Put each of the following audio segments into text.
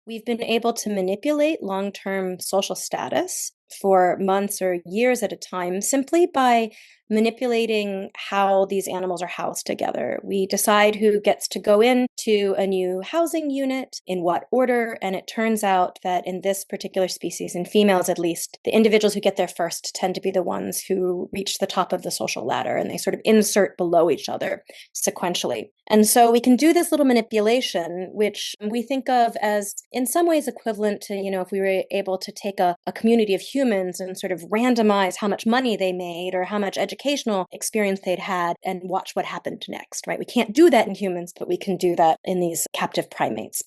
We've been able to manipulate long-term social status for months or years at a time simply by manipulating how these animals are housed together. We decide who gets to go into a new housing unit, in what order, and it turns out that in this particular species, in females at least, the individuals who get there first tend to be the ones who reach the top of the social ladder, and they sort of insert below each other sequentially. And so we can do this little manipulation, which we think of as in some ways equivalent to, if we were able to take a community of humans and sort of randomize how much money they made or how much educational experience they'd had and watch what happened next, right? We can't do that in humans, but we can do that in these captive primates.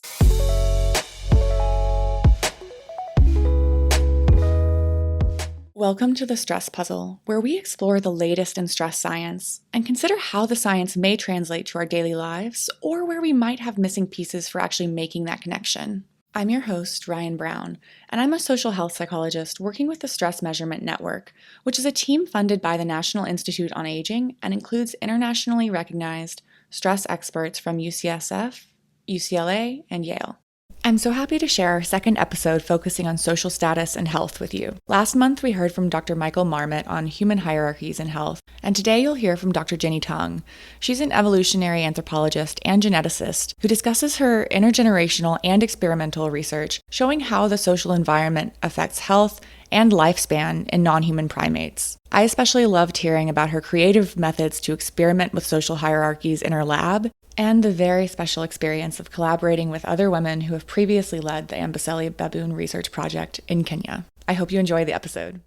Welcome to the Stress Puzzle, where we explore the latest in stress science and consider how the science may translate to our daily lives or where we might have missing pieces for actually making that connection. I'm your host, Ryan Brown, and I'm a social health psychologist working with the Stress Measurement Network, which is a team funded by the National Institute on Aging and includes internationally recognized stress experts from UCSF, UCLA, and Yale. I'm so happy to share our second episode focusing on social status and health with you. Last month, we heard from Dr. Michael Marmot on human hierarchies in health, and today you'll hear from Dr. Jenny Tung. She's an evolutionary anthropologist and geneticist who discusses her intergenerational and experimental research showing how the social environment affects health and lifespan in non-human primates. I especially loved hearing about her creative methods to experiment with social hierarchies in her lab, and the very special experience of collaborating with other women who have previously led the Amboseli Baboon Research Project in Kenya. I hope you enjoy the episode.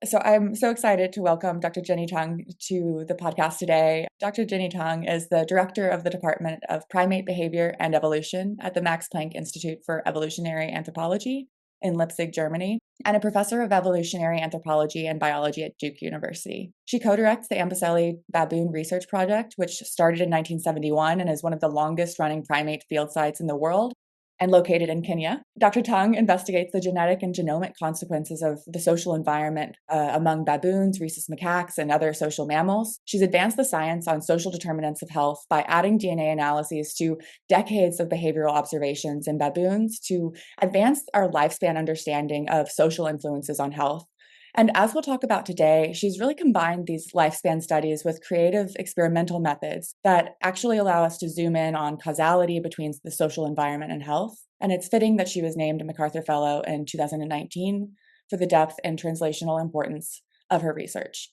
So I'm so excited to welcome Dr. Jenny Tung to the podcast today. Dr. Jenny Tung is the director of the Department of Primate Behavior and Evolution at the Max Planck Institute for Evolutionary Anthropology in Leipzig, Germany, and a professor of evolutionary anthropology and biology at Duke University. She co-directs the Amboseli Baboon Research Project, which started in 1971 and is one of the longest-running primate field sites in the world and located in Kenya. Dr. Tung investigates the genetic and genomic consequences of the social environment among baboons, rhesus macaques, and other social mammals. She's advanced the science on social determinants of health by adding DNA analyses to decades of behavioral observations in baboons to advance our lifespan understanding of social influences on health. And as we'll talk about today, she's really combined these lifespan studies with creative experimental methods that actually allow us to zoom in on causality between the social environment and health. And it's fitting that she was named a MacArthur Fellow in 2019 for the depth and translational importance of her research.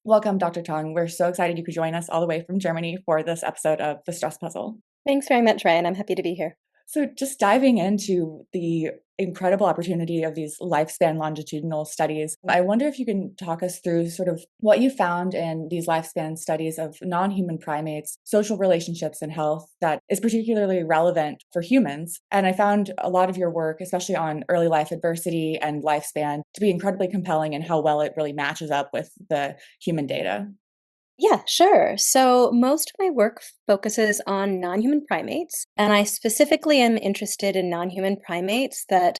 Welcome, Dr. Tung. We're so excited you could join us all the way from Germany for this episode of The Stress Puzzle. Thanks very much, Ryan. I'm happy to be here. So just diving into the incredible opportunity of these lifespan longitudinal studies, I wonder if you can talk us through sort of what you found in these lifespan studies of non-human primates, social relationships and health that is particularly relevant for humans. And I found a lot of your work, especially on early life adversity and lifespan, to be incredibly compelling in how well it really matches up with the human data. Yeah, sure. So most of my work focuses on non-human primates, and I specifically am interested in non-human primates that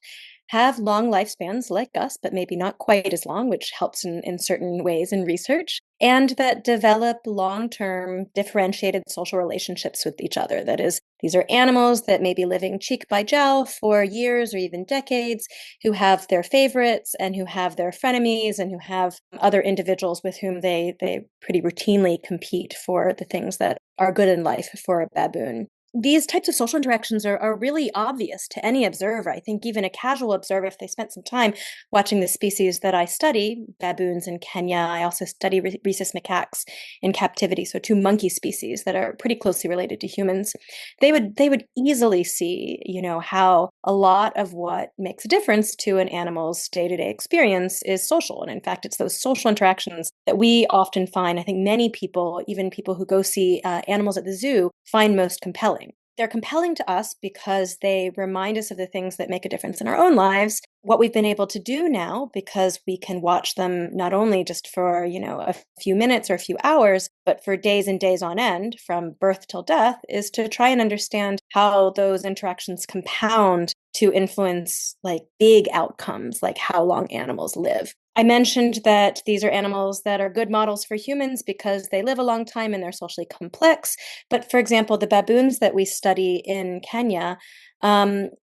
have long lifespans like us, but maybe not quite as long, which helps in certain ways in research, and that develop long-term differentiated social relationships with each other. That is, these are animals that may be living cheek by jowl for years or even decades, who have their favorites and who have their frenemies and who have other individuals with whom they pretty routinely compete for the things that are good in life for a baboon. These types of social interactions are really obvious to any observer. I think even a casual observer, if they spent some time watching the species that I study, baboons in Kenya, I also study rhesus macaques in captivity, so two monkey species that are pretty closely related to humans, they would easily see, how a lot of what makes a difference to an animal's day-to-day experience is social. And in fact, it's those social interactions that we often find, I think many people, even people who go see animals at the zoo, find most compelling. They're compelling to us because they remind us of the things that make a difference in our own lives. What we've been able to do now, because we can watch them not only just for, a few minutes or a few hours, but for days and days on end, from birth till death, is to try and understand how those interactions compound to influence like big outcomes, like how long animals live. I mentioned that these are animals that are good models for humans because they live a long time and they're socially complex. But for example, the baboons that we study in Kenya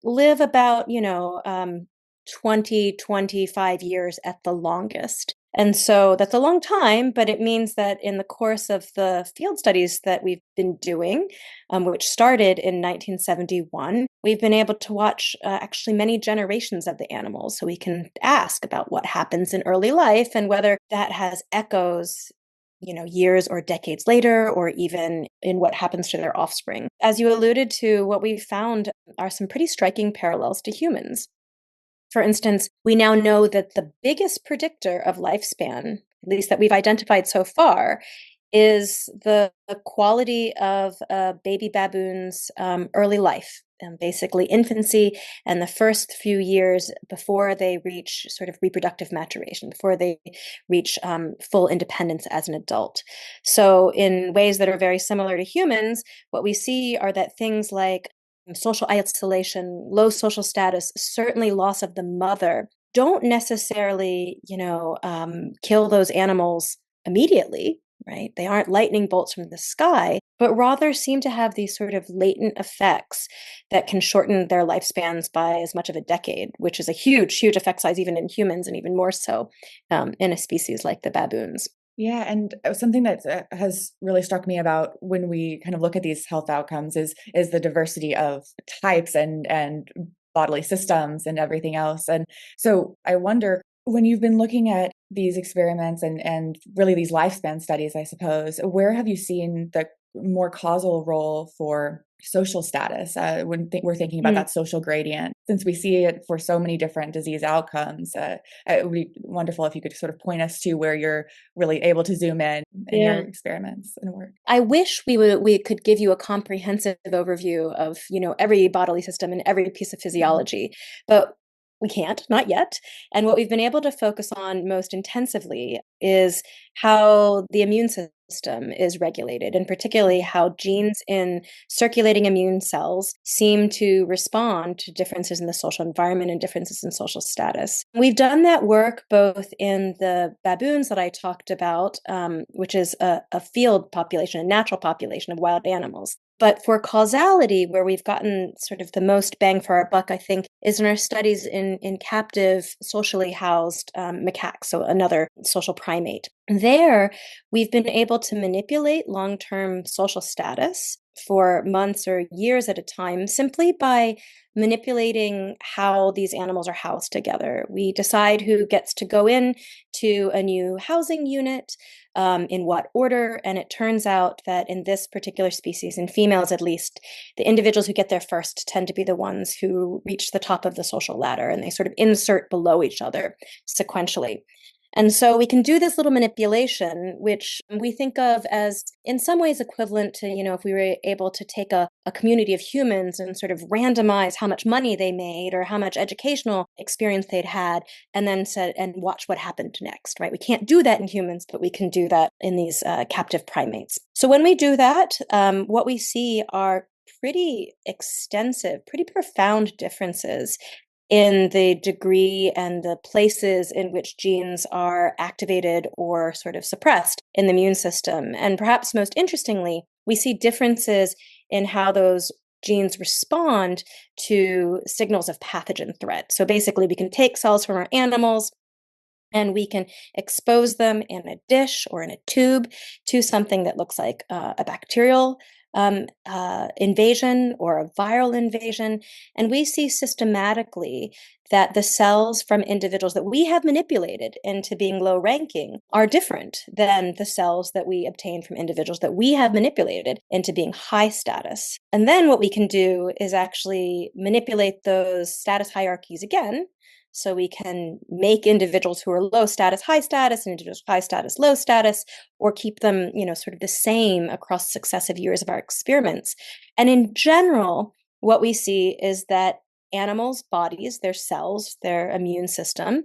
live about, 20, 25 years at the longest. And so that's a long time, but it means that in the course of the field studies that we've been doing, which started in 1971, we've been able to watch actually many generations of the animals. So we can ask about what happens in early life and whether that has echoes, years or decades later, or even in what happens to their offspring. As you alluded to, what we found are some pretty striking parallels to humans. For instance, we now know that the biggest predictor of lifespan, at least that we've identified so far, is the quality of a baby baboon's early life, basically infancy and the first few years before they reach sort of reproductive maturation, before they reach full independence as an adult. So, in ways that are very similar to humans, what we see are that things like social isolation, low social status, certainly loss of the mother, don't necessarily, kill those animals immediately, right? They aren't lightning bolts from the sky, but rather seem to have these sort of latent effects that can shorten their lifespans by as much of a decade, which is a huge, huge effect size even in humans, and even more so in a species like the baboons. Yeah, and something that has really struck me about when we kind of look at these health outcomes is the diversity of types and bodily systems and everything else. And so I wonder, when you've been looking at these experiments and really these lifespan studies, I suppose, where have you seen the more causal role for social status when we're thinking about Hmm. that social gradient, since we see it for so many different disease outcomes? It would be wonderful if you could sort of point us to where you're really able to zoom in your Yeah. experiments and work. I wish we could give you a comprehensive overview of, every bodily system and every piece of Mhm. physiology, but we can't, not yet. And what we've been able to focus on most intensively is how the immune system is regulated, and particularly how genes in circulating immune cells seem to respond to differences in the social environment and differences in social status. We've done that work both in the baboons that I talked about, which is a field population, a natural population of wild animals. But for causality, where we've gotten sort of the most bang for our buck, I think, is in our studies in captive, socially housed macaques, so another social primate. There, we've been able to manipulate long term social status for months or years at a time simply by manipulating how these animals are housed together. We decide who gets to go in to a new housing unit, in what order. And it turns out that in this particular species, in females at least, the individuals who get there first tend to be the ones who reach the top of the social ladder, and they sort of insert below each other sequentially. And so we can do this little manipulation, which we think of as in some ways equivalent to, if we were able to take a community of humans and sort of randomize how much money they made or how much educational experience they'd had, and then said, and watch what happened next, right? We can't do that in humans, but we can do that in these captive primates. So when we do that, what we see are pretty extensive, pretty profound differences in the degree and the places in which genes are activated or sort of suppressed in the immune system. And perhaps most interestingly, we see differences in how those genes respond to signals of pathogen threat. So basically, we can take cells from our animals and we can expose them in a dish or in a tube to something that looks like a bacterial invasion or a viral invasion. And we see systematically that the cells from individuals that we have manipulated into being low ranking are different than the cells that we obtain from individuals that we have manipulated into being high status. And then what we can do is actually manipulate those status hierarchies again. So we can make individuals who are low status high status and individuals high status low status, or keep them, sort of the same across successive years of our experiments. And in general, what we see is that animals' bodies, their cells, their immune system,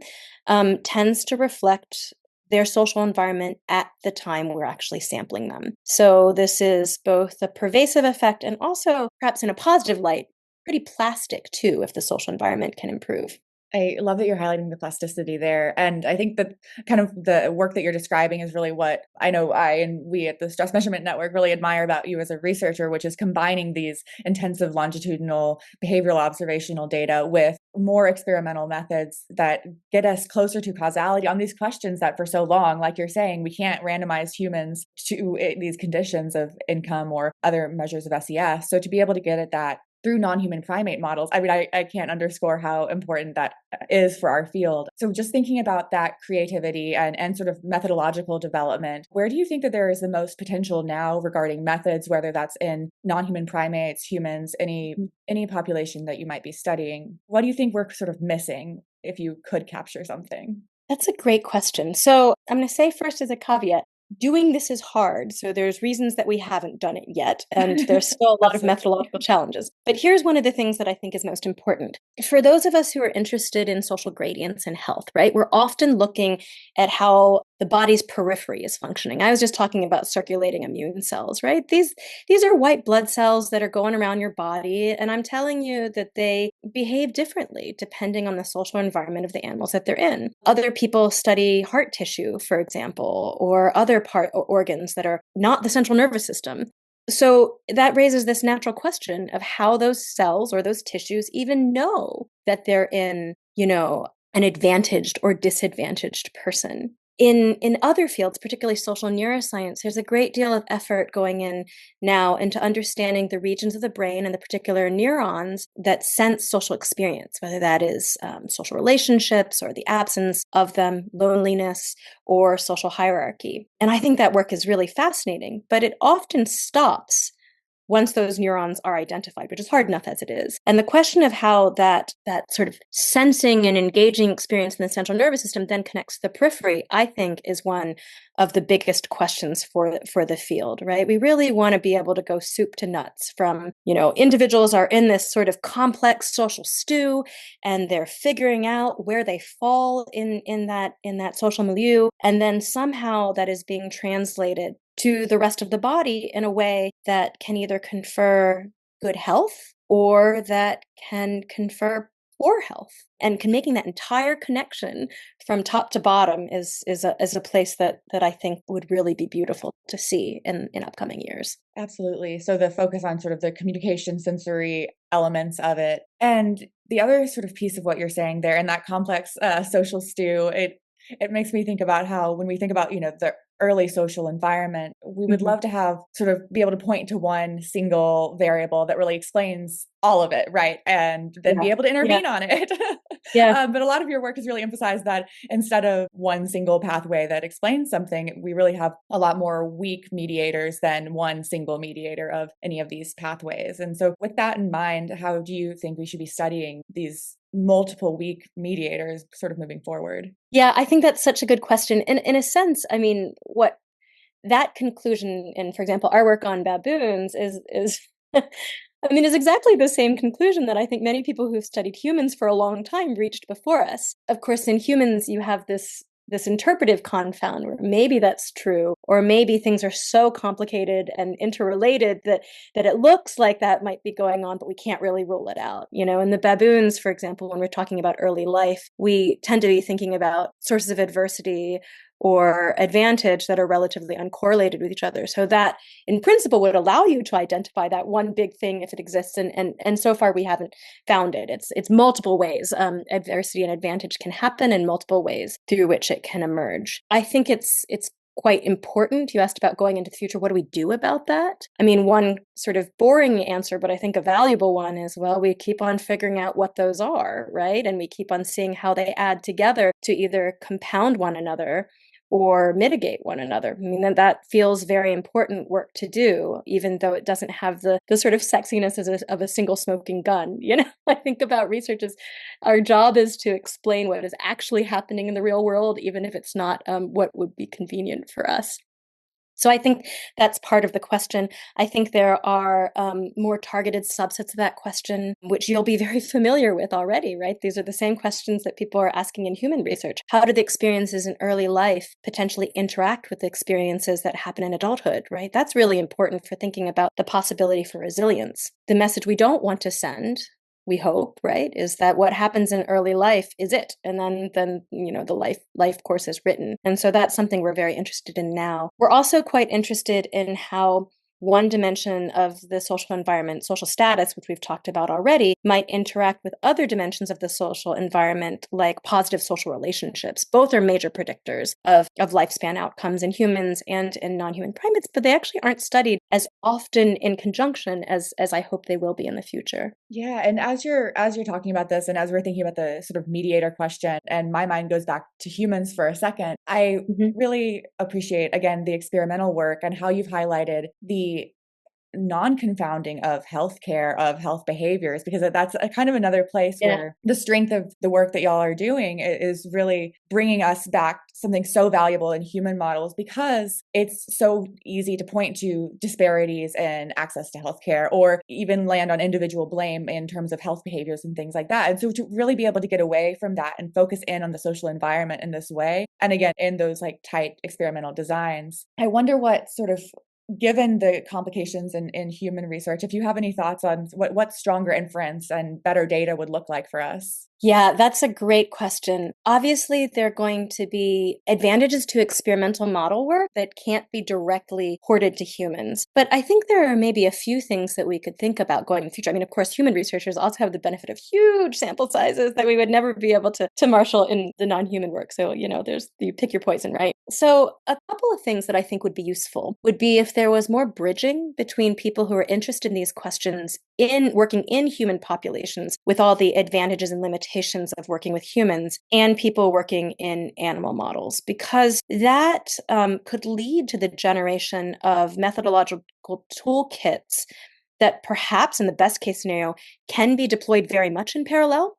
tends to reflect their social environment at the time we're actually sampling them. So this is both a pervasive effect and also, perhaps in a positive light, pretty plastic too, if the social environment can improve. I love that you're highlighting the plasticity there. And I think that kind of the work that you're describing is really what I know I and we at the Stress Measurement Network really admire about you as a researcher, which is combining these intensive longitudinal behavioral observational data with more experimental methods that get us closer to causality on these questions that for so long, like you're saying, we can't randomize humans to these conditions of income or other measures of SES. So to be able to get at that through non-human primate models. I mean, I can't underscore how important that is for our field. So just thinking about that creativity and sort of methodological development, where do you think that there is the most potential now regarding methods, whether that's in non-human primates, humans, any population that you might be studying? What do you think we're sort of missing if you could capture something? That's a great question. So I'm going to say first as a caveat, doing this is hard. So there's reasons that we haven't done it yet, and there's still a lot of Absolutely. methodological challenges. But here's one of the things that I think is most important. For those of us who are interested in social gradients and health, right, we're often looking at how the body's periphery is functioning. I was just talking about circulating immune cells, right? These are white blood cells that are going around your body, and I'm telling you that they behave differently depending on the social environment of the animals that they're in. Other people study heart tissue, for example, or other part or organs that are not the central nervous system. So that raises this natural question of how those cells or those tissues even know that they're in, an advantaged or disadvantaged person. In other fields, particularly social neuroscience, there's a great deal of effort going in now into understanding the regions of the brain and the particular neurons that sense social experience, whether that is social relationships or the absence of them, loneliness, or social hierarchy. And I think that work is really fascinating, but it often stops once those neurons are identified, which is hard enough as it is. And the question of how that sort of sensing and engaging experience in the central nervous system then connects to the periphery, I think, is one of the biggest questions for the field, right? We really want to be able to go soup to nuts from, individuals are in this sort of complex social stew and they're figuring out where they fall in that social milieu. And then somehow that is being translated to the rest of the body in a way that can either confer good health or that can confer poor health. And making that entire connection from top to bottom is a place that I think would really be beautiful to see in upcoming years. Absolutely. So the focus on sort of the communication sensory elements of it. And the other sort of piece of what you're saying there in that complex social stew, it makes me think about how when we think about, the early social environment, we would Mhm. love to have sort of be able to point to one single variable that really explains all of it, right? And then Yeah. be able to Yeah. intervene on it. Yeah. But a lot of your work has really emphasized that instead of one single pathway that explains something, we really have a lot more weak mediators than one single mediator of any of these pathways. And so, with that in mind, how do you think we should be studying these multiple weak mediators sort of moving forward? Yeah, I think that's such a good question. In a sense, I mean, what that conclusion in, for example, our work on baboons is I mean, is exactly the same conclusion that I think many people who've studied humans for a long time reached before us. Of course, in humans, you have this interpretive confound where maybe that's true, or maybe things are so complicated and interrelated that it looks like that might be going on, but we can't really rule it out. In the baboons, for example, when we're talking about early life, we tend to be thinking about sources of adversity or advantage that are relatively uncorrelated with each other. So that in principle would allow you to identify that one big thing if it exists. And so far we haven't found it. It's multiple ways. Adversity and advantage can happen in multiple ways through which it can emerge. I think it's quite important. You asked about going into the future. What do we do about that? I mean, one sort of boring answer, but I think a valuable one is, well, we keep on figuring out what those are, right? And we keep on seeing how they add together to either compound one another or mitigate one another. I mean, that feels very important work to do, even though it doesn't have the sort of sexiness of a single smoking gun. I think about research as our job is to explain what is actually happening in the real world, even if it's not what would be convenient for us. So I think that's part of the question. I think there are more targeted subsets of that question, which you'll be very familiar with already, right? These are the same questions that people are asking in human research. How do the experiences in early life potentially interact with the experiences that happen in adulthood, right? That's really important for thinking about the possibility for resilience. The message we don't want to send we hope, right, is that what happens in early life is it, and then the life course is written. And so that's something we're very interested in now. We're also quite interested in how one dimension of the social environment, social status, which we've talked about already, might interact with other dimensions of the social environment, like positive social relationships. Both are major predictors of lifespan outcomes in humans and in non-human primates, but they actually aren't studied as often in conjunction as I hope they will be in the future. Yeah, and as you're talking about this, and as we're thinking about the sort of mediator question, and my mind goes back to humans for a second, I Mhm. really appreciate again the experimental work and how you've highlighted the non-confounding of healthcare, of health behaviors, because that's a kind of another place Yeah. where the strength of the work that y'all are doing is really bringing us back something so valuable in human models, because it's so easy to point to disparities in access to healthcare or even land on individual blame in terms of health behaviors and things like that. And so to really be able to get away from that and focus in on the social environment in this way, and again, in those like tight experimental designs, I wonder what sort of, given the complications in human research, if you have any thoughts on what stronger inference and better data would look like for us. Yeah, that's a great question. Obviously, there are going to be advantages to experimental model work that can't be directly ported to humans. But I think there are maybe a few things that we could think about going in the future. I mean, of course, human researchers also have the benefit of huge sample sizes that we would never be able to marshal in the non-human work. So, there's you pick your poison, right? So, a couple of things that I think would be useful would be if there was more bridging between people who are interested in these questions in working in human populations with all the advantages and limitations of working with humans and people working in animal models, because that could lead to the generation of methodological toolkits that perhaps in the best case scenario can be deployed very much in parallel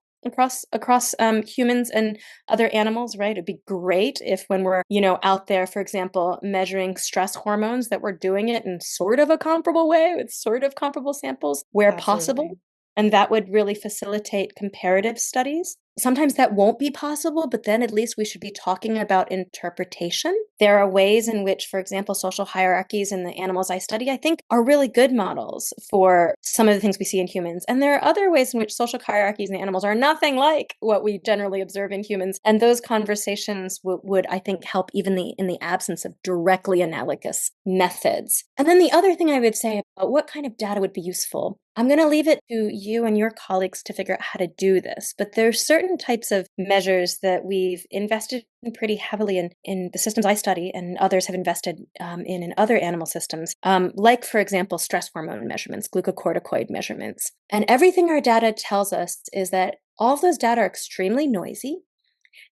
across humans and other animals, right? It'd be great if when we're, out there, for example, measuring stress hormones, that we're doing it in sort of a comparable way with sort of comparable samples where possible. Absolutely. And that would really facilitate comparative studies. Sometimes that won't be possible, but then at least we should be talking about interpretation. There are ways in which, for example, social hierarchies in the animals I study, I think, are really good models for some of the things we see in humans. And there are other ways in which social hierarchies in animals are nothing like what we generally observe in humans. And those conversations would, I think, help even in the absence of directly analogous methods. And then the other thing I would say about what kind of data would be useful, I'm going to leave it to you and your colleagues to figure out how to do this, but there's certain types of measures that we've invested in pretty heavily in the systems I study, and others have invested in other animal systems, like, for example, stress hormone measurements, glucocorticoid measurements. And everything our data tells us is that all of those data are extremely noisy,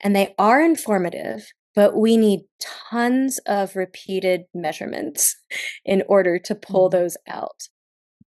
and they are informative, but we need tons of repeated measurements in order to pull Mm. those out.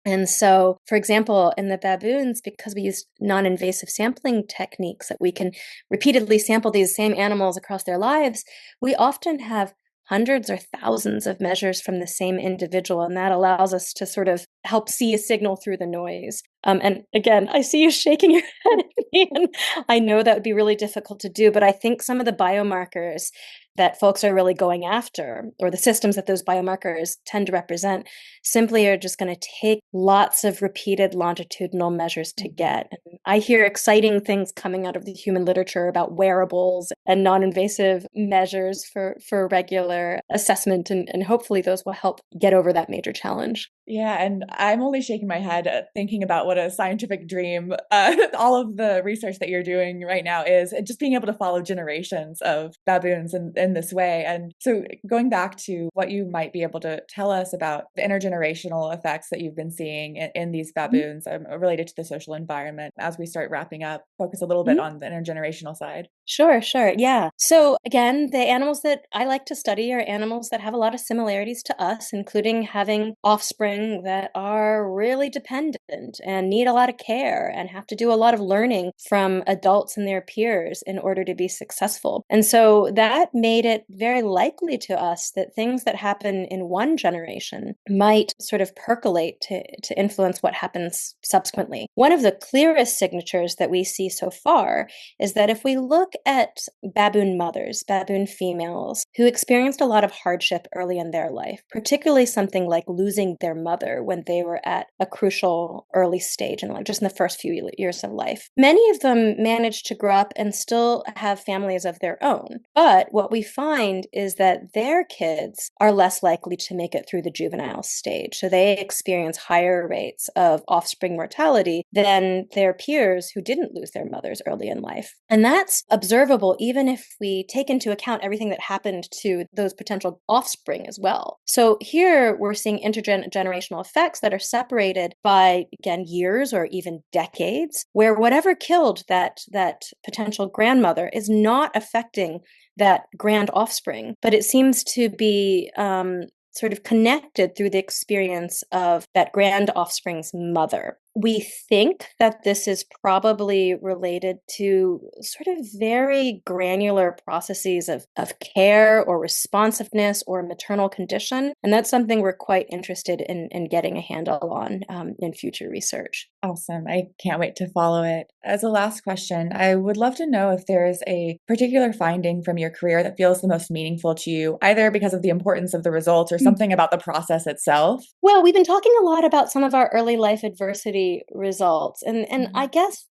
And so, for example, in the baboons, because we use non-invasive sampling techniques that we can repeatedly sample these same animals across their lives, we often have hundreds or thousands of measures from the same individual, and that allows us to sort of help see a signal through the noise. And again, I see you shaking your head at me, and I know that would be really difficult to do, but I think some of the biomarkers that folks are really going after, or the systems that those biomarkers tend to represent, simply are just going to take lots of repeated longitudinal measures to Mhm. get. And I hear exciting things coming out of the human literature about wearables and non-invasive measures for regular assessment, and hopefully those will help get over that major challenge. Yeah, and I'm only shaking my head thinking about what a scientific dream all of the research that you're doing right now is, and just being able to follow generations of baboons in this way. And so, going back to what you might be able to tell us about the intergenerational effects that you've been seeing in these Mhm. baboons related to the social environment, as we start wrapping up, focus a little bit Mhm. on the intergenerational side. Sure, sure. Yeah. So again, the animals that I like to study are animals that have a lot of similarities to us, including having offspring that are really dependent and need a lot of care and have to do a lot of learning from adults and their peers in order to be successful. And so that made it very likely to us that things that happen in one generation might sort of percolate to influence what happens subsequently. One of the clearest signatures that we see so far is that if we look at baboon mothers, baboon females, who experienced a lot of hardship early in their life, particularly something like losing their mother when they were at a crucial early stage in life, just in the first few years of life. Many of them managed to grow up and still have families of their own. But what we find is that their kids are less likely to make it through the juvenile stage. So they experience higher rates of offspring mortality than their peers who didn't lose their mothers early in life. And that's observable even if we take into account everything that happened to those potential offspring as well. So here we're seeing intergenerational effects that are separated by, again, years or even decades, where whatever killed that potential grandmother is not affecting that grand offspring, but it seems to be sort of connected through the experience of that grand offspring's mother. We think that this is probably related to sort of very granular processes of care or responsiveness or maternal condition. And that's something we're quite interested in getting a handle on in future research. Awesome. I can't wait to follow it. As a last question, I would love to know if there is a particular finding from your career that feels the most meaningful to you, either because of the importance of the results or something about the process itself. Well, we've been talking a lot about some of our early life adversity results. And I guess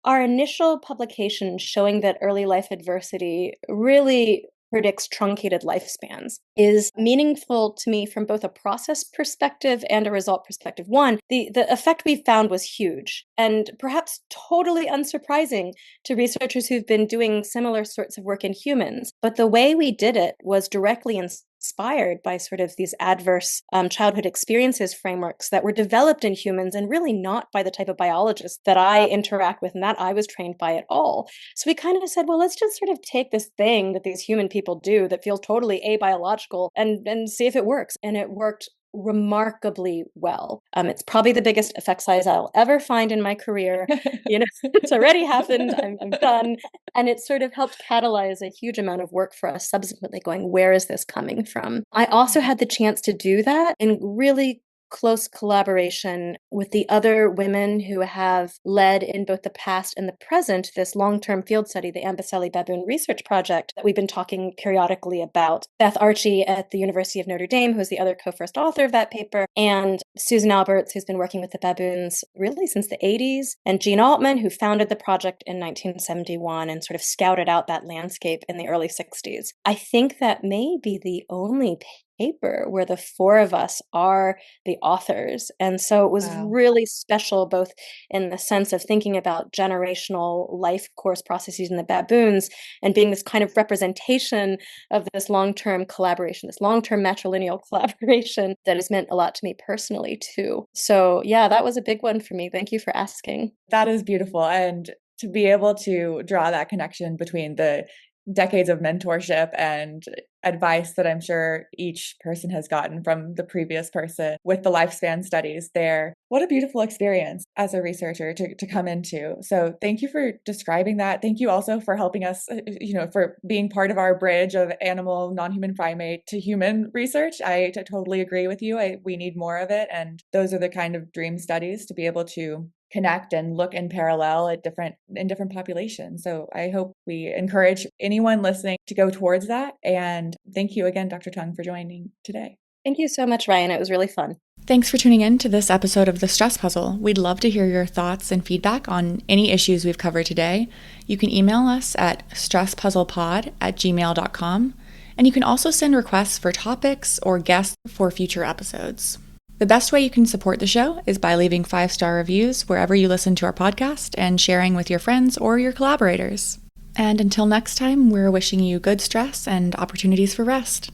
our initial publication showing that early life adversity really predicts truncated lifespans is meaningful to me from both a process perspective and a result perspective. One, the effect we found was huge and perhaps totally unsurprising to researchers who've been doing similar sorts of work in humans. But the way we did it was directly inspired by sort of these adverse childhood experiences frameworks that were developed in humans and really not by the type of biologists that I interact with and that I was trained by at all. So we kind of said, well, let's just sort of take this thing that these human people do that feels totally abiological and see if it works. And it worked remarkably well. It's probably the biggest effect size I'll ever find in my career. It's already happened. I'm done. And it sort of helped catalyze a huge amount of work for us subsequently going, where is this coming from? I also had the chance to do that in really close collaboration with the other women who have led in both the past and the present this long-term field study, the Amboseli Baboon Research Project that we've been talking periodically about. Beth Archie at the University of Notre Dame, who's the other co-first author of that paper, and Susan Alberts, who's been working with the baboons really since the 80s, and Jean Altman, who founded the project in 1971 and sort of scouted out that landscape in the early 60s. I think that may be the only paper where the four of us are the authors. And so it was really special, both in the sense of thinking about generational life course processes in the baboons and being this kind of representation of this long-term collaboration, this long-term matrilineal collaboration that has meant a lot to me personally too. So yeah, that was a big one for me. Thank you for asking. That is beautiful. And to be able to draw that connection between the decades of mentorship and advice that I'm sure each person has gotten from the previous person with the lifespan studies there. What a beautiful experience as a researcher to come into. So thank you for describing that. Thank you also for helping us, for being part of our bridge of animal, non-human primate to human research. I totally agree with you. We need more of it. And those are the kind of dream studies to be able to connect and look in parallel at different populations. So I hope we encourage anyone listening to go towards that. And thank you again, Dr. Tung, for joining today. Thank you so much, Ryan. It was really fun. Thanks for tuning in to this episode of The Stress Puzzle. We'd love to hear your thoughts and feedback on any issues we've covered today. You can email us at stresspuzzlepod@gmail.com. And you can also send requests for topics or guests for future episodes. The best way you can support the show is by leaving 5-star reviews wherever you listen to our podcast and sharing with your friends or your collaborators. And until next time, we're wishing you good stress and opportunities for rest.